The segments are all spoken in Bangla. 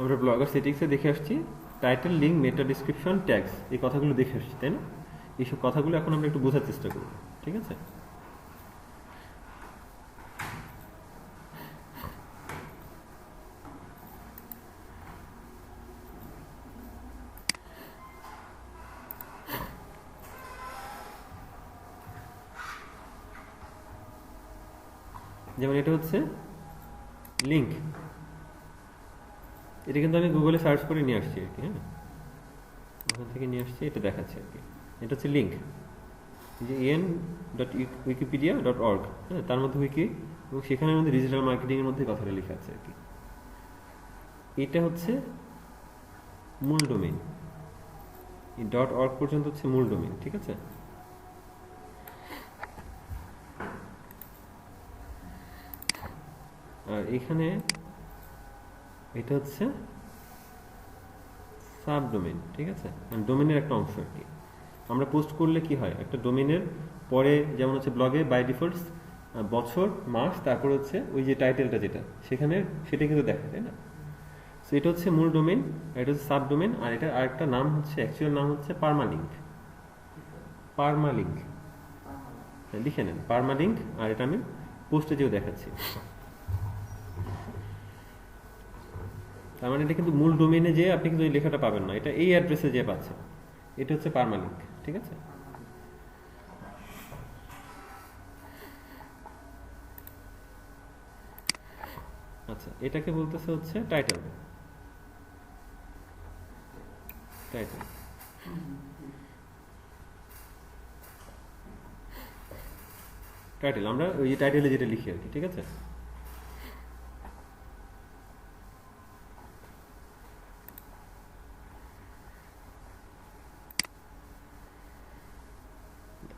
আমরা ব্লগার সেটিংসে দেখে আসছি টাইটেল, লিঙ্ক, মেটা ডেসক্রিপশন, ট্যাগস, এই কথাগুলো দেখে আসছি, তাই না? এইসব কথাগুলো এখন আমরা একটু বোঝার চেষ্টা করব, ঠিক আছে? যেমন এটা হচ্ছে লিঙ্ক, এটা কিন্তু আমি গুগলে সার্চ করে নিয়ে আসছি আর কি। হ্যাঁ, ওখান থেকে নিয়ে আসছি, এটা দেখাচ্ছে আর কি। এটা হচ্ছে লিঙ্ক, যে en.wikipedia.org, হ্যাঁ, তার মধ্যে উইকি, এবং সেখানের মধ্যে ডিজিটাল মার্কেটিংয়ের মধ্যে কথাটা লেখা আছে আর কি। এটা হচ্ছে মূল ডোমেইন, এই .org পর্যন্ত হচ্ছে মূল ডোমেইন, ঠিক আছে? আর এখানে এটা হচ্ছে সাব ডোমেইন, ঠিক আছে? ডোমেইনের একটা অংশ আর কি। আমরা পোস্ট করলে কি হয়, একটা ডোমেইনের পরে যেমন হচ্ছে ব্লগে বাই ডিফল্ট বছর, মাস, তারপর হচ্ছে ওই যে টাইটেলটা যেটা সেখানে, সেটা কিন্তু দেখা যায় না। সো এটা হচ্ছে মূল ডোমেইন, আর এটা হচ্ছে সাব ডোমেইন, আর এটা আরেকটা নাম হচ্ছে, অ্যাকচুয়াল নাম হচ্ছে পারমালিঙ্ক। পারমালিঙ্ক, লিখে নেন পারমালিঙ্ক। আর এটা আমি পোস্টে যেও দেখাচ্ছি। তার মানে এটা কিন্তু মূল ডোমেইনে যেয়ে আপনি কিন্তু এই লেখাটা পাবেন না, এটা এই অ্যাড্রেসে যেয়ে পাচ্ছেন। এটা হচ্ছে পারমালিঙ্ক, ঠিক আছে? আচ্ছা, এটাকে বলতেছে হচ্ছে টাইটেল। টাইটেল টাইটেল আমরা ওই টাইটেলে যেটা লিখি আর কি, ঠিক আছে?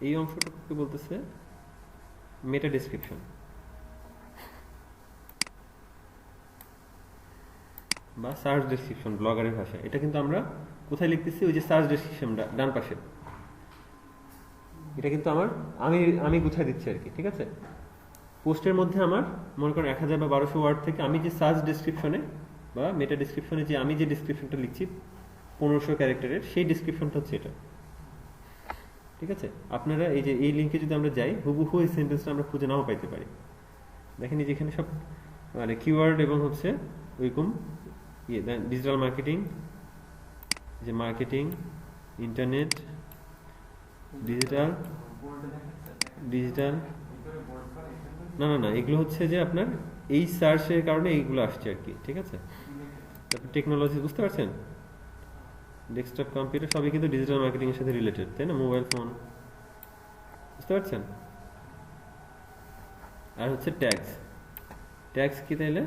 এই অংশটুকুকে বলতেছে মেটা ডেসক্রিপশন বা সার্চ ডেসক্রিপশন ব্লগারের ভাষায়। এটা কিন্তু আমরা কোথায় লিখতেছি, ওই যে সার্চ ডেসক্রিপশন ডান পাশে, এটা কিন্তু আমার আমি আমি গুছাই দিচ্ছি আর কি, ঠিক আছে? পোস্টের মধ্যে আমার মনে করেন 1000 বা 1200 ওয়ার্ড থেকে আমি যে সার্চ ডেসক্রিপশনে বা মেটা ডেসক্রিপশনে যে আমি যে ডেসক্রিপশনটা লিখছি 1500 ক্যারেক্টারের, সেই ডেসক্রিপশনটা হচ্ছে এটা, ঠিক আছে? আপনারা এই যে এই লিঙ্কে যদি আমরা যাই, হুবহু এই সেন্টেন্সটা আমরা খুঁজে নাও পাইতে পারি। দেখেন এই যেখানে সব মানে কিওয়ার্ড এবং হচ্ছে ওইরকম ইয়ে ডিজিটাল মার্কেটিং, যে মার্কেটিং, ইন্টারনেট, ডিজিটাল, ডিজিটাল, না না না, এগুলো হচ্ছে যে আপনার এই সার্চের কারণে এইগুলো আসছে আর কি, ঠিক আছে? তারপর টেকনোলজি, বুঝতে পারছেন? ডেস্কটপ কম্পিউটার সবই কিন্তু ডিজিটাল মার্কেটিং এর সাথে রিলেটেড, তাই না? মোবাইল ফোন, বুঝতে পারছেন? আর হচ্ছে ট্যাগস। ট্যাগস কি তাইলে?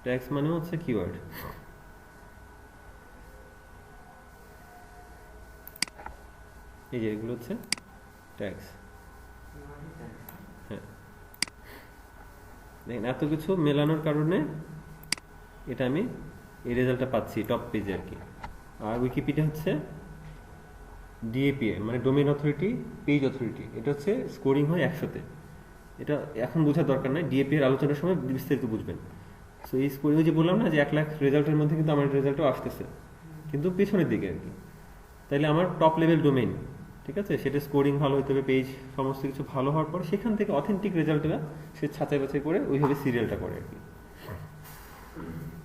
ট্যাগস মানে হচ্ছে কিওয়ার্ড। এই যে এগুলো হচ্ছে ট্যাগস। হ্যাঁ, দেখেন এত কিছু মেলানোর কারণে এটা আমি এই রেজাল্টটা পাচ্ছি টপ পেজে আর কি। আর উইকিপিডিয়া হচ্ছে ডিএপিএ, মানে ডোমেইন অথরিটি, পেজ অথরিটি, এটা হচ্ছে স্কোরিং হয় 100-তে। এটা এখন বোঝার দরকার নাই, ডিএপি এর আলোচনার সময় বিস্তারিত বুঝবেন। সো এই স্কোরিং, যে বললাম না যে 1 লাখ রেজাল্টের মধ্যে কিন্তু আমার রেজাল্টও আসতেছে, কিন্তু পেছনের দিকে আর কি। তাইলে আমার টপ লেভেল ডোমেইন, ঠিক আছে? সেটা স্কোরিং ভালো হতে হবে, পেজ সমস্ত কিছু ভালো হওয়ার পর সেখান থেকে অথেন্টিক রেজাল্টটা সে ছাঁচাই বাছাই করে ওইভাবে সিরিয়ালটা করে আর কি।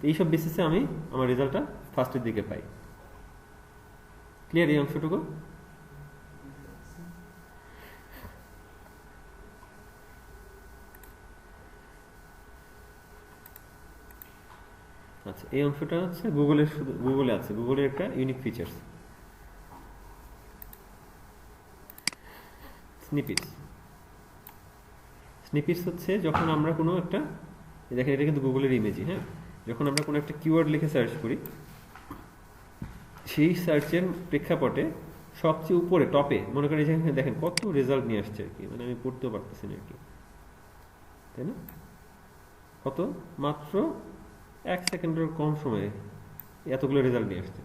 এইসব বেসিসে আমি আমার রেজাল্টটা ফার্স্টের দিকে পাই। ক্লিয়ার এই অংশটুকু? আচ্ছা, এই অংশটা হচ্ছে গুগলের, শুধু গুগলে আছে, গুগলের একটা ইউনিক ফিচার্স, স্নিপিটস। স্নিপিটস হচ্ছে যখন আমরা কোনো একটা, দেখেন এটা কিন্তু গুগলের ইমেজই, হ্যাঁ, যখন আমরা কোনো একটা কিওয়ার্ড লিখে সার্চ করি, সেই সার্চের প্রেক্ষাপটে সবচেয়ে উপরে টপে মনে করেন এখানে দেখেন কত রেজাল্ট নিয়ে আসছে আর কি, মানে আমি পড়তেও পারতেছি না আর কি, তাই না? কত, মাত্র 1 সেকেন্ডের কম সময়ে এতগুলো রেজাল্ট নিয়ে আসছে।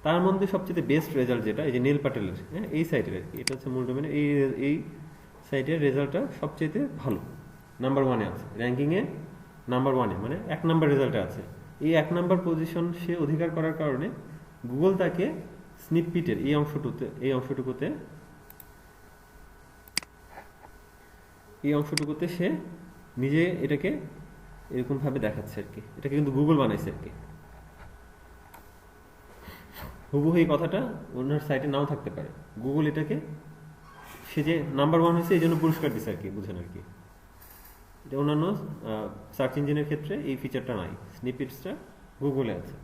তার মধ্যে সবচেয়ে বেস্ট রেজাল্ট যেটা, এই যে নীল প্যাটেলের, হ্যাঁ, এই সাইটের আর কি, এটা হচ্ছে মূল ডোমেইনে, এই সাইটের রেজাল্টটা সবচেয়ে ভালো, নাম্বার ওয়ানে আছে র্যাঙ্কিংয়ে, নাম্বার ওয়ানে মানে 1 নাম্বার রেজাল্টে আছে। এই 1 নাম্বার পজিশন সে অধিকার করার কারণে গুগল তাকে স্নিপপিটের এই অংশটুকুতে সে নিজে এটাকে এরকম ভাবে দেখাচ্ছে আর কি। এটাকে কিন্তু গুগল বানাইছে আর কি। হুবহু এই কথাটা ওনার সাইটে নাও থাকতে পারে, গুগল এটাকে সে যে নাম্বার 1 হয়েছে এই জন্য পুরস্কার দিচ্ছে আর কি, বুঝেন আর কি। এটা অন্যান্য সার্চ ইঞ্জিনের ক্ষেত্রে এই ফিচারটা নাই, স্নিপেটসটা গুগলে আছে।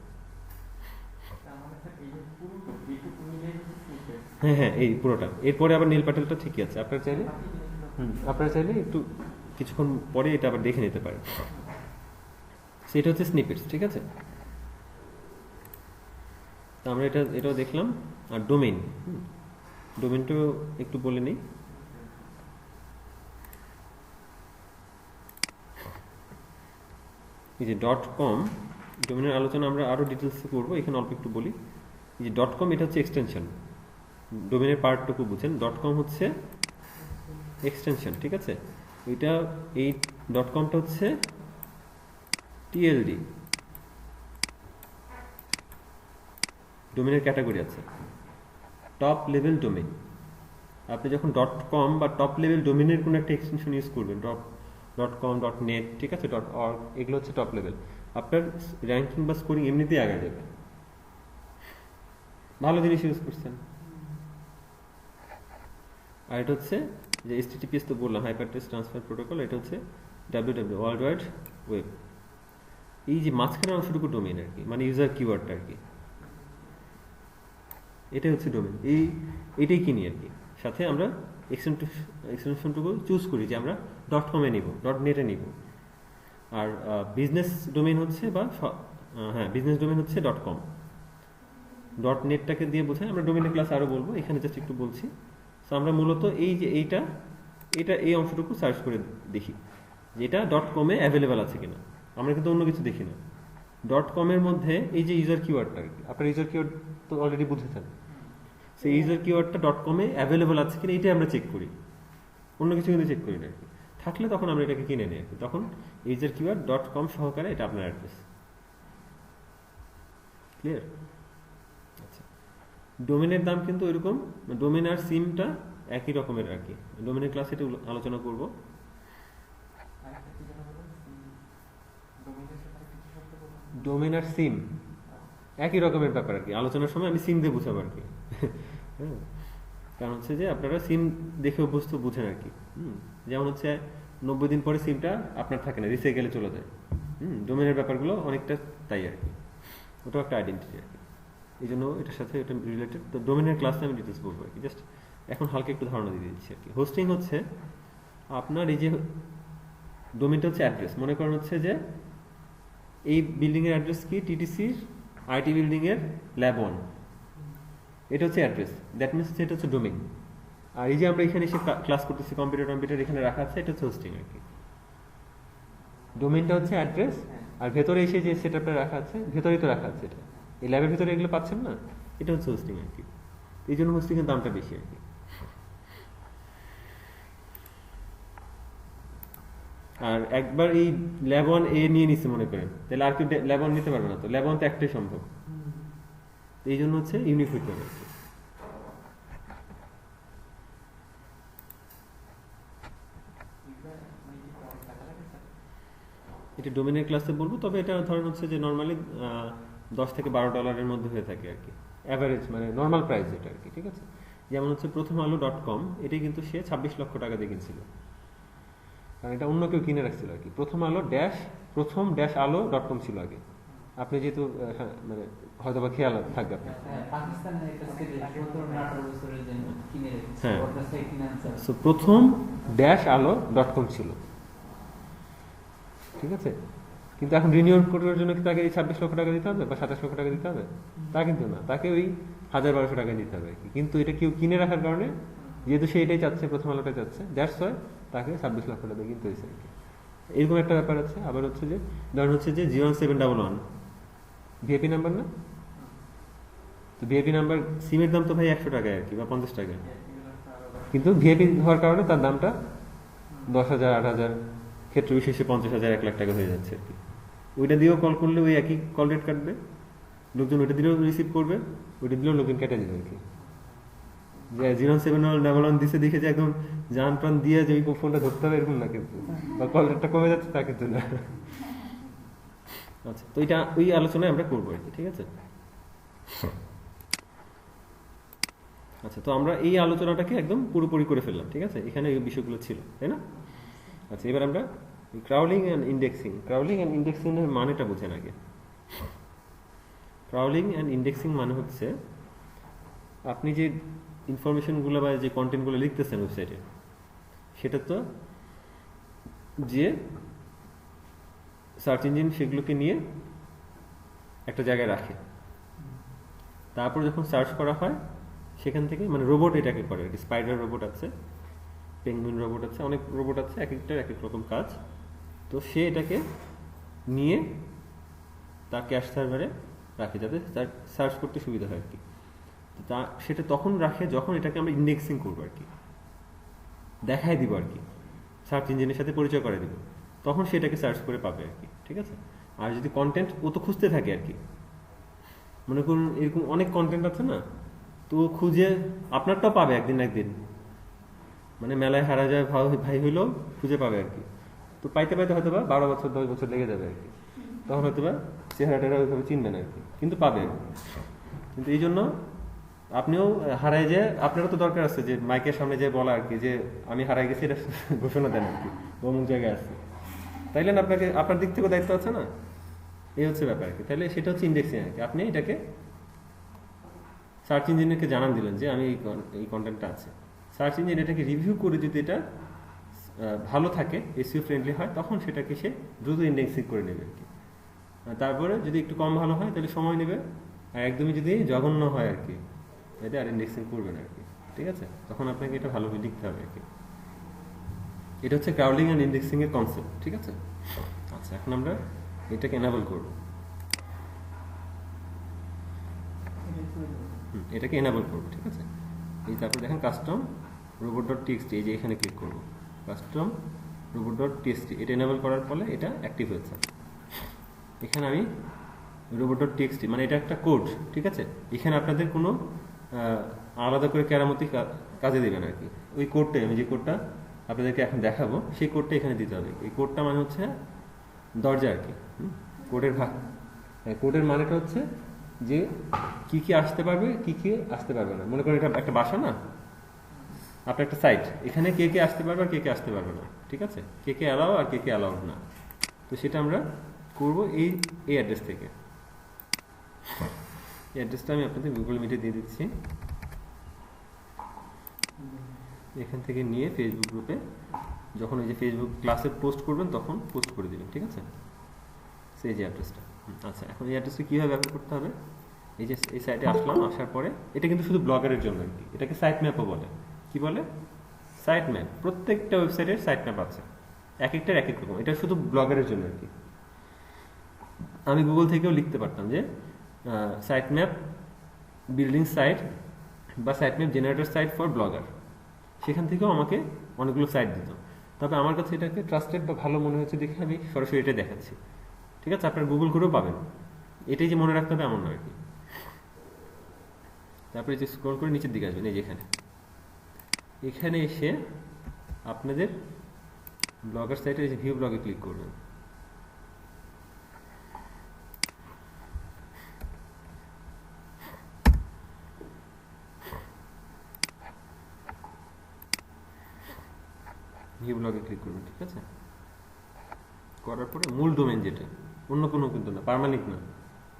হ্যাঁ, এই পুরোটা। এরপরে আবার নীল প্যাটেলটা ঠিকই আছে, আপনারা চাইলে একটু কিছুক্ষণ পরে এটা আবার দেখে নিতে পারেন। সেটা হচ্ছে স্নিপেটস, ঠিক আছে। তো আমরা এটাও দেখলাম। আর ডোমেইনটাও একটু বলে নিই। এই যে .com ডোমেইনের আলোচনা আমরা আরো ডিটেলসে করব, এখানে অল্প একটু বলি। এই যে .com এটা হচ্ছে এক্সটেনশন, ডোমেইনের পার্টটুকু বুঝেন। .com হচ্ছে এক্সটেনশন, ঠিক আছে। এই .comটা হচ্ছে TLD, ডোমেইনের ক্যাটাগরি আছে, টপ লেভেল ডোমেইন। আপনি যখন .com বা টপ লেভেল ডোমেইনের কোনো একটা এক্সটেনশন ইউজ করবেন, .com, .net, ঠিক আছে, .org, এগুলো হচ্ছে টপ লেভেল। আপনার র্যাঙ্কিং বা স্কোরিং এমনিতেই আগে যাবে, ভালো জিনিস ইউজ করছেন। আর এটা হচ্ছে যে HTTPS তো বললাম, হাইপারটেক্সট ট্রান্সফার প্রোটোকল। এটা হচ্ছে WWW, ওয়ার্ল্ড ওয়াইড ওয়েব। এই যে মাঝখানের অংশটুকু ডোমেইন আর কি, মানে ইউজার কিওয়ার্ডটা আর কি, এটাই হচ্ছে ডোমেইন। এটাই কিনি আর কি। সাথে আমরা এক্সটেনশনটুকু চুজ করি যে আমরা .com এ নিব, .net এ নিব। আর বিজনেস ডোমেইন হচ্ছে বিজনেস ডোমেইন হচ্ছে .com, .netটাকে দিয়ে বোঝায়। আমরা ডোমেইনের ক্লাস আরো বলবো, এখানে জাস্ট একটু বলছি। সো আমরা মূলত এই যে এই অংশটুকু সার্চ করে দেখি যে এটা .com এ অ্যাভেলেবেল আছে কিনা। আমরা কিন্তু অন্য কিছু দেখি না। .com এর মধ্যে এই যে ইউজার কিওয়ার্ডটা আর কি, আপনার ইউজার কিওয়ার্ড তো অলরেডি বুঝেছেন, সেই ইউজার কিওয়ার্ডটা .com এ অ্যাভেলেবেল আছে কিনা এটাই আমরা চেক করি, অন্য কিছু কিন্তু চেক করি না আর কি। থাকলে তখন আমরা এটাকে কিনে নিই আর কি। তখন ইউজার কিওয়ার্ড .com সহকারে এটা আপনার অ্যাড্রেস। ক্লিয়ার? আচ্ছা, ডোমেনের দাম কিন্তু এরকম, ডোমেন আর সিমটা একই রকমের আর কি। ডোমেনের ক্লাসে এটা আলোচনা করব। ডোমেন আর সিম একই রকমের ব্যাপার আর কি, আলোচনার সময় আমি সিম দিয়ে বুঝাবো আর কি। হ্যাঁ, কারণ হচ্ছে যে আপনারা সিম দেখে অভ্যস্ত, বুঝেন আর কি। যেমন হচ্ছে 90 দিন পরে সিমটা আপনার থাকে না, রিসাইকেলে চলে যায়। ডোমেনের ব্যাপারগুলো অনেকটা তাই আর কি, ওটাও একটা আইডেন্টিটি আর কি। এই জন্য এটার সাথে এটা রিলেটেড। তো ডোমেনের ক্লাসে আমি ডিটেলস বলবো আর কি, জাস্ট এখন হালকা একটু ধারণা দিয়ে দিচ্ছি আর কি। হোস্টিং হচ্ছে আপনার এই যে ডোমেনটা হচ্ছে অ্যাড্রেস। মনে করেন হচ্ছে যে এই বিল্ডিং এর অ্যাড্রেস কি, TTCর IT বিল্ডিং এর ল্যাব 1, এটা হচ্ছে অ্যাড্রেস। দ্যাট মিনস এটা হচ্ছে ডোমেইন। আর এই যে আমরা এখানে এসে ক্লাস করতেছি, কম্পিউটার এখানে রাখা আছে, এটা হচ্ছে হোস্টিং আর কি। ডোমেইনটা হচ্ছে অ্যাড্রেস, আর ভেতরে এসে যে সেটআপটা রাখা আছে, ভেতরেই তো রাখা আছে এটা, এই ল্যাবের ভিতরে এগুলো পাচ্ছেন না, এটা হচ্ছে হোস্টিং আর কি। এই জন্য হোস্টিং এর দামটা বেশি আর কি। আর একবার এই ল্যাব 1A নিয়ে নিচ্ছে মনে করেন, তাহলে আর কি ল্যাব 1 নিতে পারবে না, তো ল্যাব 1 তো একটাই সম্ভব। এই জন্য হচ্ছে ইউনিক হইতে হবে। এটা ডোমেনের ক্লাসে বলবো, তবে এটা ধরেন হচ্ছে যে নর্মালি $10 থেকে $12 মধ্যে হয়ে থাকে আর কি, অ্যাভারেজ মানে নর্মাল প্রাইস এটা আর কি। ঠিক আছে, যেমন হচ্ছে প্রথম আলো .com, এটাই কিন্তু সে 26 লক্ষ টাকা দিয়ে কিনছিল, কারণ এটা অন্য কেউ কিনে রাখছিল আর কি। প্রথম আলো .com ছিল আগে। আপনি যেহেতু মানে হয়তো বা খেয়াল থাকবে আপনার, প্রথম আলো .com ছিল, ঠিক আছে। কিন্তু এখন রিনিউয়াল করার জন্য কি তাকে এই 26 লক্ষ টাকা দিতে হবে বা 27 লক্ষ টাকা দিতে হবে? তা কিন্তু না, তাকে ওই 1000-1200 টাকা দিতে হবে আর কি। কিন্তু এটা কেউ কিনে রাখার কারণে, যেহেতু সে এটাই চাচ্ছে, প্রথম আলোটা চাচ্ছে, দ্যাটস ওয়াই তাকে 26 লক্ষ টাকা কিনতে হয়েছে আর কি। এরকম একটা ব্যাপার আছে। আবার হচ্ছে যে ধরুন হচ্ছে যে 01711 ভিআইপি নাম্বার না, তো ভিআইপি নাম্বার সিমের দাম তো ভাই 100 টাকা আর কি, বা 50 টাকা, কিন্তু ভিআইপি হওয়ার কারণে তার দামটা 10,000, 8,000, ক্ষেত্র বিশেষে 50,000, 1 লাখ টাকা হয়ে যাচ্ছে আর কি। ওইটা দিয়েও কল করলে ওই একই কল রেট কাটবে, লোকজন ওইটা দিলেও রিসিভ করবে, ওইটা দিলেও লোকজন কেটে দেবে আর কি। যে 071 দিছে দেখে যে একদম জান প্রাণ দিয়ে যে ওই ফোনটা ধরতে হবে এরকম না কিন্তু, বা কল রেটটা কমে যাচ্ছে তা কিন্তু না। আচ্ছা, তো এটা ওই আলোচনায় আমরা করবো আর কি, ঠিক আছে। আচ্ছা, তো আমরা এই আলোচনাটাকে একদম পুরোপুরি করে ফেললাম, ঠিক আছে, এখানে এই বিষয়গুলো ছিল, তাই না? আচ্ছা, এবার আমরা crawling and indexing. Crawling and indexing এর মানেটা বোঝেন আগে। ক্রাউলিং অ্যান্ড ইন্ডেক্সিং মানে হচ্ছে আপনি যে ইনফরমেশনগুলো বা যে কন্টেন্টগুলো লিখতেছেন ওয়েবসাইটে, সেটা তো যে সার্চ ইঞ্জিন সেগুলোকে নিয়ে একটা জায়গায় রাখে, তারপর যখন সার্চ করা হয় সেখান থেকে, মানে রোবট এটাকে করে আর কি। স্পাইডার রোবট আছে, পেঙ্গুইন রোবট আছে, অনেক রোবট আছে, এক একটার এক এক রকম কাজ। তো সে এটাকে নিয়ে তার ক্যাশ সার্ভারে রাখে যাতে তার সার্চ করতে সুবিধা হয় আর কি। তা সেটা তখন রাখে যখন এটাকে আমরা ইন্ডেক্সিং করবো আর কি, দেখায় দিব আর কি, সার্চ ইঞ্জিনের সাথে পরিচয় করে দিব, তখন সেটাকে সার্চ করে পাবে আর কি, ঠিক আছে। আর যদি কন্টেন্ট ও তো খুঁজতে থাকে আর কি, মনে করুন এরকম অনেক কন্টেন্ট আছে না, তো খুঁজে আপনারটাও পাবে একদিন না একদিন, মানে মেলায় হারা যায় ভাই হইলেও খুঁজে পাবে আর কি। তো পাইতে পাইতে হয়তো বা 12 বছর 10 বছর লেগে যাবে আর কি, তখন হয়তো বা চেহারাটা ওইভাবে চিনবেন আর কি, কিন্তু পাবে। কিন্তু এই জন্য আপনিও হারাই যে, আপনারও তো দরকার আছে যে মাইকের সামনে যে বলা আর কি, যে আমি হারাই গেছি এটা ঘোষণা দেন আর কি, অমুক জায়গায় আছে, তাইলে না আপনাকে আপনার দিক থেকেও দায়িত্ব আছে না, এই হচ্ছে ব্যাপার আর কি। তাহলে সেটা হচ্ছে ইন্ডেক্সিং আর কি। আপনি এটাকে সার্চ ইঞ্জিনকে জানান দিলেন যে আমি এই কন্টেন্টটা আছে, সার্চ ইঞ্জিন এটাকে রিভিউ করে যদি এটা ভালো থাকে, এসইও ফ্রেন্ডলি হয়, তখন সেটাকে সে দ্রুত ইন্ডেক্সিং করে নেবে আর কি। তারপরে যদি একটু কম ভালো হয় তাহলে সময় নেবে, আর একদমই যদি জঘন্য হয় আর কি, এটা আর ইন্ডেক্সিং করবে না আর কি, ঠিক আছে। তখন আপনাকে এটা ভালোভাবে লিখতে হবে আর কি। এটা হচ্ছে ক্রাউলিং অ্যান্ড ইন্ডেক্সিং এর কনসেপ্ট, ঠিক আছে। আচ্ছা, এখন আমরা এটাকে এনাবল করব, এটাকে এনাবল করব, ঠিক আছে। এই তারপর দেখেন কাস্টম robot.txt, এই যে এখানে ক্লিক করব, কাস্টম robot.txt, এটা এনাবল করার ফলে এটা অ্যাক্টিভ হয়েছে। এখানে আমি robot.txt, মানে এটা একটা কোড, ঠিক আছে। এখানে আপনাদের কোনো আলাদা করে কেরামতি কাজে দেবেন আর কি। ওই কোডটাই, আমি যে কোডটা আপনাদেরকে এখন দেখাবো সেই কোডটা এখানে দিতে হবে। এই কোডটা মানে হচ্ছে দরজা আর কি। কোডের কোডের মানেটা হচ্ছে যে কি কি আসতে পারবে, কি কি আসতে পারবে না। মনে করেন এটা একটা বাসা না, আপনার একটা সাইট, এখানে কে কে আসতে পারবে আর কে কে আসতে পারবে না, ঠিক আছে, কে কে অ্যালাউ আর কে কে অ্যালাউড না। তো সেটা আমরা করবো এই অ্যাড্রেস থেকে। এই অ্যাড্রেসটা আমি আপনাদের গুগল মিটে দিয়ে দিচ্ছি। এখান থেকে নিয়ে ফেসবুক গ্রুপে যখন এই যে ফেসবুক ক্লাসে পোস্ট করবেন তখন পোস্ট করে দেবেন, ঠিক আছে, সেই যে অ্যাড্রেসটা। আচ্ছা, এখন এই অ্যাড্রেসটা কীভাবে ব্যবহার করতে হবে, এই যে এই সাইটে আসলাম, আসার পরে এটা কিন্তু শুধু ব্লগারের জন্য আর কি, এটাকে সাইট ম্যাপও বলে। কি বলে? Site map. প্রত্যেকটা ওয়েবসাইটের সাইট ম্যাপ আছে, এক একটার এক এক রকম, এটা শুধু ব্লগারের জন্য আর কি। আমি গুগল থেকেও লিখতে পারতাম যে সাইট ম্যাপ বিল্ডিং সাইট বা site map generator site for blogger, সেখান থেকেও আমাকে অনেকগুলো সাইট দিত। তবে আমার কাছে এটাকে ট্রাস্টেড বা ভালো মনে হয়েছে দেখে আমি সরাসরি এটা দেখাচ্ছি, ঠিক আছে। আপনার গুগল করেও পাবেন, এটাই যে মনে রাখতে হবে এমন নয় আর কি। তারপরে যে স্ক্রল করে নিচের দিকে আসবেন, এই যে এখানে এসে আপনাদের ব্লগার সাইটে এই যে ভিউ ব্লগে ক্লিক করবেন। ভিউ ব্লগে ক্লিক করবেন, ঠিক আছে। করার পরে মূল ডোমেন, যেটা অন্য কোনো কিন্তু না, পার্মানেন্ট না,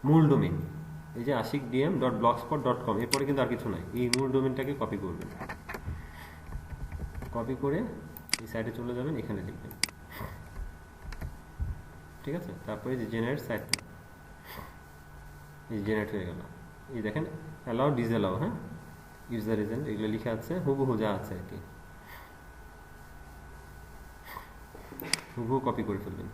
মূল ডোমেন, এই যে ashikdm.blogspot.com, এরপরে কিন্তু আর কিছু নাই। এই মূল ডোমেনটাকে কপি করবেন, কপি করে এই সাইটে চলে যাবেন, এখানে লিখবেন, ঠিক আছে। তারপরে যে জেনারেট সাইট, এই জেনারেট হয়ে গেল। এই দেখেন অ্যালাউ ডিসঅ্যালাউ, হ্যাঁ, ইউজার এজেন্ট, এগুলো লেখা আছে, হুবহু যা আছে আর কি, হুবহু কপি করে ফেলবেন।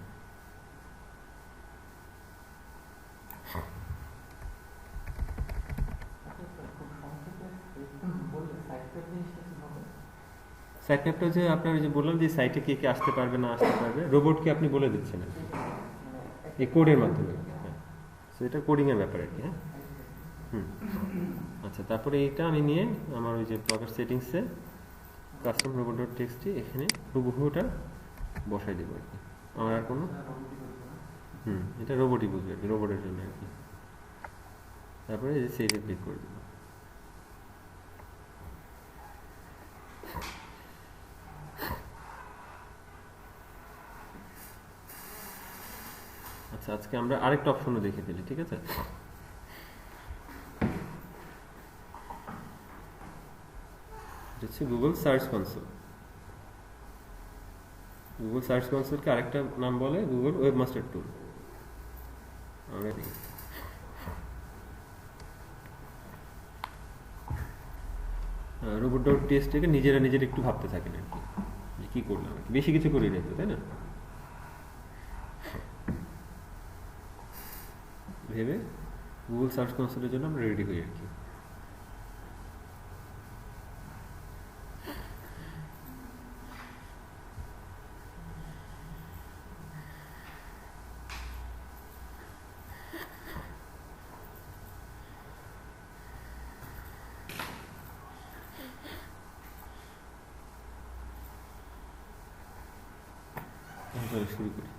সাইট ম্যাপটা হচ্ছে আপনার যে বললাম যে সাইটে কে কে আসতে পারবে না আসতে পারবে, রোবটকে আপনি বলে দিচ্ছেন আর কি। এই কোডের মাধ্যমে। হ্যাঁ, সো এটা কোডিং এর ব্যাপার আর কি। হ্যাঁ, আচ্ছা, তারপরে এইটা আমি নিয়ে আমার ওই যে ব্লগার সেটিংসে কাস্টম রোবট ডট টেক্সটি এখানে হুবহু ওটা বসাই দেবো আর কি। আমার আর কোনো এটা রোবটই বুঝবে আর কি, রোবটের জন্য আর কি। তারপরে এই যে সেভে ক্লিক করে দেবো। আচ্ছা, আজকে আমরা আরেকটা অপশনও দেখে ফেলি, ঠিক আছে? হচ্ছে Google search console. Google search কনসোলকে আরেকটা নাম বলে গুগল ওয়েবমাস্টার টুল। আমরা রোবট ডট টেক্সটকে নিজেরা একটু ভাবতে থাকেন আর কি, যে কি করলাম আর কি, বেশি কিছু করি নাই তো, তাই না? ভেবে গুগল সার্চ কনসোলের জন্য আমরা রেডি হই আর কি। শুরু করি।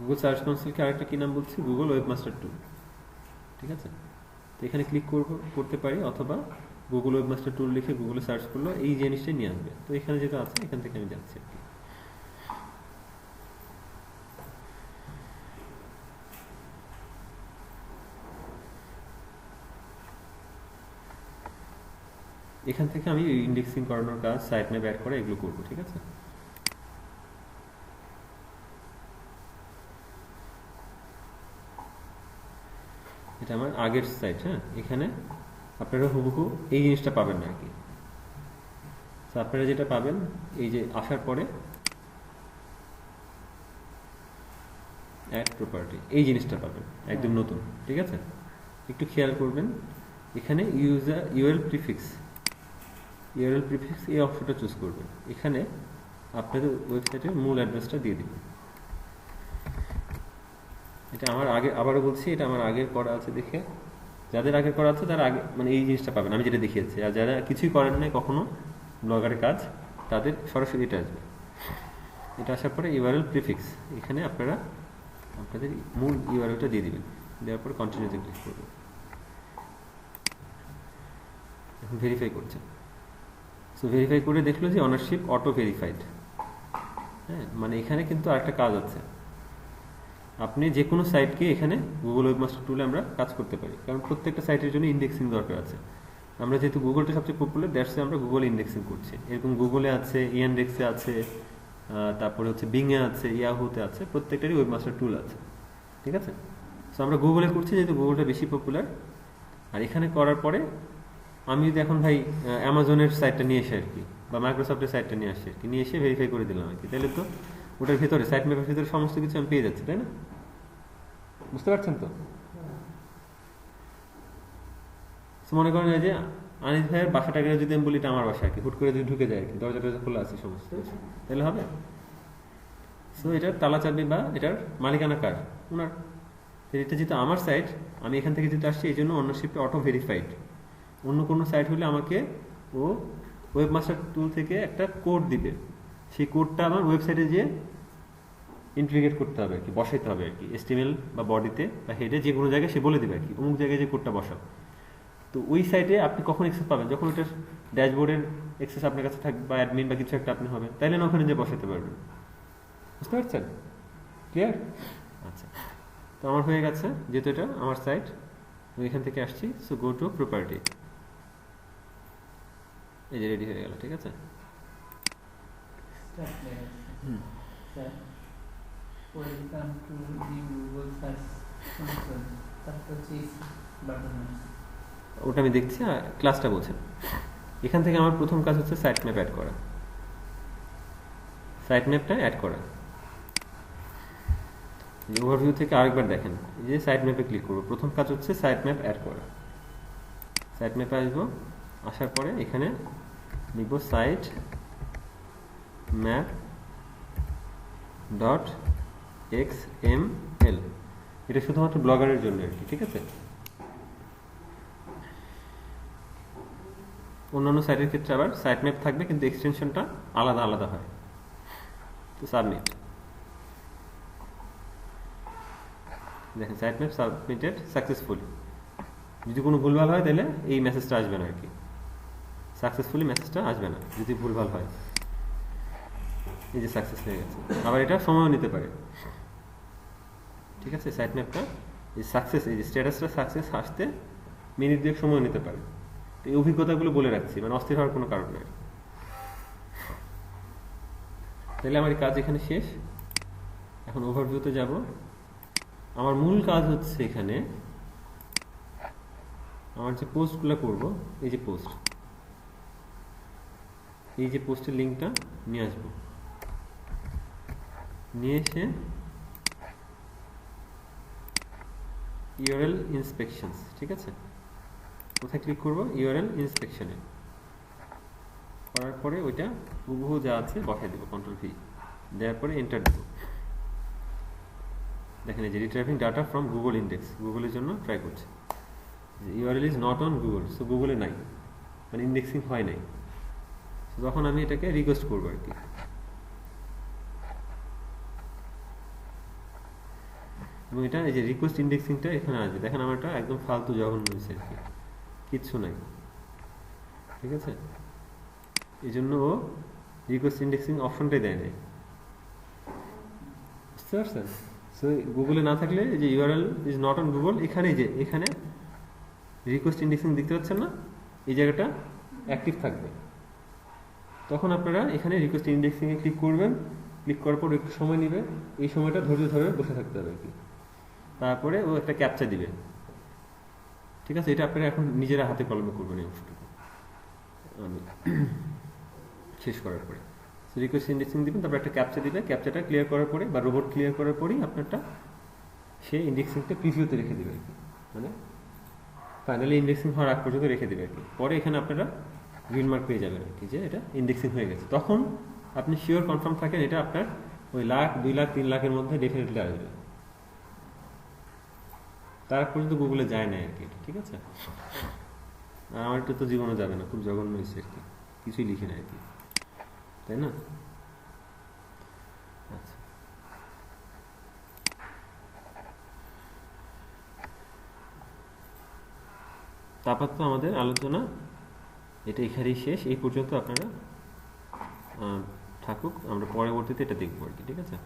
গুগল সার্চ কনসোলকে আরেকটা কি নাম বলছি? গুগল ওয়েবমাস্টার টুল, ঠিক আছে? তো এখানে ক্লিক করতে পারি, অথবা গুগল ওয়েবমাস্টার টুল লিখে গুগলে সার্চ করলো এই জিনিসটাই নিয়ে আসবে। তো এখানে যেটা আছে এখান থেকে আমি যাচ্ছি আর কি। এখান থেকে আমি ইন্ডেক্সিং করানোর কাজ, সাইট ম্যাপ অ্যাড করে এগুলো করবো, ঠিক আছে? এটা আমার আগের সাইট। হ্যাঁ, এখানে আপনারা হুবহু এই জিনিসটা পাবেন না আর কি। আপনারা যেটা পাবেন, এই যে আসার পরে অ্যাড প্রপার্টি, এই জিনিসটা পাবেন একদম নতুন, ঠিক আছে? একটু খেয়াল করবেন, এখানে ইউআরএল প্রিফিক্স এই অপশনটা চুজ করবেন। এখানে আপনাদের ওয়েবসাইটের মূল অ্যাড্রেসটা দিয়ে দিবেন। এটা আমার আগে, আবারও বলছি, এটা আমার আগের করা আছে দেখে, যাদের আগের করা আছে তারা আগে মানে এই জিনিসটা পাবেন, আমি যেটা দেখিয়েছি। আর যারা কিছুই করেন নাই কখনো ব্লগারের কাজ, তাদের সরাসরি এটা আসবে। এটা আসার পরে ইউআরএল প্রিফিক্স, এখানে আপনারা আপনাদের মূল ইউআরএলটা দিয়ে দিবেন। দেওয়ার পর কন্টিনিউতে ক্লিক করবেন। এখন ভেরিফাই করছে। সো ভেরিফাই করে দেখলো যে অনারশিপ অটো ভেরিফাইড। হ্যাঁ, মানে এখানে কিন্তু আরেকটা কাজ আছে। আপনি যে কোনো সাইটকে এখানে গুগল ওয়েবমাস্টার টুলে আমরা কাজ করতে পারি, কারণ প্রত্যেকটা সাইটের জন্য ইন্ডেক্সিং দরকার আছে। আমরা যেহেতু গুগলটা সবচেয়ে পপুলার, দ্যাটস আমরা গুগল ইন্ডেক্সিং করছি। এরকম গুগলে আছে, ইয়ান্ডেক্সে আছে, তারপরে হচ্ছে বিংয়ে আছে, ইয়াহুতে আছে, প্রত্যেকটারই ওয়েবমাস্টার টুল আছে, ঠিক আছে? সো আমরা গুগলে করছি যেহেতু গুগলটা বেশি পপুলার। আর এখানে করার পরে আমি যদি এখন ভাই অ্যামাজনের সাইটটা নিয়ে এসে আর কি, বা মাইক্রোসফটের সাইটটা নিয়ে আসি আর কি, নিয়ে এসে ভেরিফাই করে দিলাম আর কি, তাহলে তো ওটার ভিতরে সাইট ম্যাপের ভিতরে সমস্ত কিছু আমি পেয়ে যাচ্ছি, তাই না? বুঝতে পারছেন তো? মনে করেন যে আনিস ভাইয়ের বাসাটাকে যদি আমি বলি এটা আমার বাসা আর কি, হুট করে যদি ঢুকে যায় আর কি, দরজা টরজা খোলা আছে সমস্ত কিছু, তাহলে হবে? সো এটার তালা চাবি বা এটার মালিকানা কার? ওনার। এটা যেহেতু আমার সাইট, আমি এখান থেকে যেহেতু আসছি, এই জন্য অনারশিপটা অটো ভেরিফাইড। অন্য কোনো সাইট হলে আমাকে ও ওয়েবমাস্টার টুল থেকে একটা কোড দিবে, সেই কোডটা আমার ওয়েবসাইটে গিয়ে ইন্টিগ্রেট করতে হবে আর কি, বসাইতে হবে আর কি, HTML বা বডিতে বা হেডে যে কোনো জায়গায় সে বলে দেবে আর কি, অমুক জায়গায় যে কোডটা বসাও। তো ওই সাইটে আপনি কখন অ্যাক্সেস পাবেন? যখন ওটার ড্যাশবোর্ডের অ্যাক্সেস আপনার কাছে থাকবে বা অ্যাডমিন বা কিছু একটা আপনি হবে, তাইলে না ওখানে যে বসাতে পারবেন। বুঝতে পারছেন? ক্লিয়ার? আচ্ছা, তো আমার হয়ে গেছে, যেহেতু এটা আমার সাইট, আমি এখান থেকে আসছি। সো গো টু প্রপার্টি, এই যে রেডি হয়ে গেল, ঠিক আছে? ওটা আমি দেখছি, ক্লাসটা বলছেন। এখান থেকে আমার প্রথম কাজ হচ্ছে সাইট ম্যাপ অ্যাড করা। সাইট ম্যাপটা অ্যাড করা, ওভারভিউ থেকে আরেকবার দেখেন, এই যে সাইট ম্যাপে ক্লিক করবো। প্রথম কাজ হচ্ছে সাইট ম্যাপ অ্যাড করা। সাইট ম্যাপে আসবো, আসার পরে এখানে লিখবো সাইট ম্যাপ ডট XML, এটা শুধুমাত্র ব্লগারের জন্য আর কি, ঠিক আছে। অন্যান্য সাইটের ক্ষেত্রে আবার সাইট ম্যাপ থাকবে, কিন্তু এক্সটেনশনটা আলাদা আলাদা হয়। তো সাবমিট, দেখেন সাইট ম্যাপ সাবমিটেড সাকসেসফুলি। যদি কোনো ভুলভাল হয় তাহলে এই মেসেজটা আসবে না আর কি, সাকসেসফুলি মেসেজটা আসবে না যদি ভুলভাল হয়। এই যে সাকসেস হয়ে গেছে। আবার এটা সময়ও নিতে পারে, ঠিক আছে। সাইট ম্যাপটা এই সাকসেস, এই যে স্ট্যাটাসটা সাকসেস আসতে মিনিট দুয়েক সময় নিতে পারে। তো এই অভিজ্ঞতাগুলো বলে রাখছি, মানে অস্থির হওয়ার কোনো কারণ নেই। তাহলে আমার এই কাজ এখানে শেষ। এখন ওভারভিউতে যাব। আমার মূল কাজ হচ্ছে এখানে আমার যে পোস্টগুলো করব, এই যে পোস্ট, এই যে পোস্টের লিঙ্কটা নিয়ে আসবো, নিয়ে এসে ইউআরএল ইন্সপেকশনস, ঠিক আছে। কোথায় ক্লিক করব? ইউআরএল ইন্সপেকশনে। করার পরে ওইটা হুবহু যা আছে বসাই দেবো, কন্ট্রোল-V দেওয়ার পরে এন্টার দেবো। দেখেন এই যে রিট্রাইভিং ডাটা ফ্রম গুগল ইন্ডেক্স, গুগলের জন্য ট্রাই করছে। URL is not on Google, so গুগলে নাই, মানে ইন্ডেক্সিং হয় নাই। তখন আমি এটাকে রিকোয়েস্ট করবো আর কি। এবং এটা এই যে রিকোয়েস্ট ইন্ডেক্সিংটা এখানে আসবে। দেখেন আমার এটা একদম ফালতু জঘন্য হয়েছে আর কি, কিচ্ছু নাই, ঠিক আছে। এই জন্য ও রিকোয়েস্ট ইন্ডেক্সিং অপশনটাই দেয় নাই, বুঝতে পারছেন। সো গুগলে না থাকলে এই যে URL is not on Google, এখানে যে এখানে রিকোয়েস্ট ইন্ডেক্সিং দেখতে পাচ্ছেন না, এই জায়গাটা অ্যাক্টিভ থাকবে। তখন আপনারা এখানে রিকোয়েস্ট ইন্ডেক্সিংয়ে ক্লিক করবেন। ক্লিক করার পর একটু সময় নেবে, এই সময়টা ধৈর্য ধরে বসে থাকতে হবে আর কি। তারপরে ও একটা ক্যাপচা দিবে, ঠিক আছে। এটা আপনারা এখন নিজেরা হাতে কলমে করবেন এই অংশটুকু আমি শেষ করার পরে। রিকোয়েস্ট ইন্ডেক্সিং দিবেন, তারপর একটা ক্যাপচা দিবে। ক্যাপচাটা ক্লিয়ার করার পরে বা রোবট ক্লিয়ার করার পরেই আপনারটা সেই ইন্ডেক্সিংটা প্রিভিউতে রেখে দেবে আর কি, মানে ফাইনালি ইন্ডেক্সিং হওয়ার আগ পর্যন্ত রেখে দেবে আর কি। পরে এখানে আপনারা গ্রিন মার্ক পেয়ে যাবেন আর কি, যে এটা ইন্ডেক্সিং হয়ে গেছে। তখন আপনি শিওর কনফার্ম থাকেন এটা আপনার ওই 1,00,000, 2,00,000, 3,00,000-এর মধ্যে ডেফিনেটলি আসবে। তার পর্যন্ত গুগলে যায় না আর কি, ঠিক আছে। আর আমার এটা তো জীবনে যাবে না, খুব জঘন্য হয়েছে আর কি, কিছুই লিখে না আর কি, তাই না। আচ্ছা, তারপর তো আমাদের আলোচনা এটা এখানেই শেষ। এই পর্যন্ত আপনারা থাকুক, আমরা পরবর্তীতে এটা দেখবো আর কি, ঠিক আছে।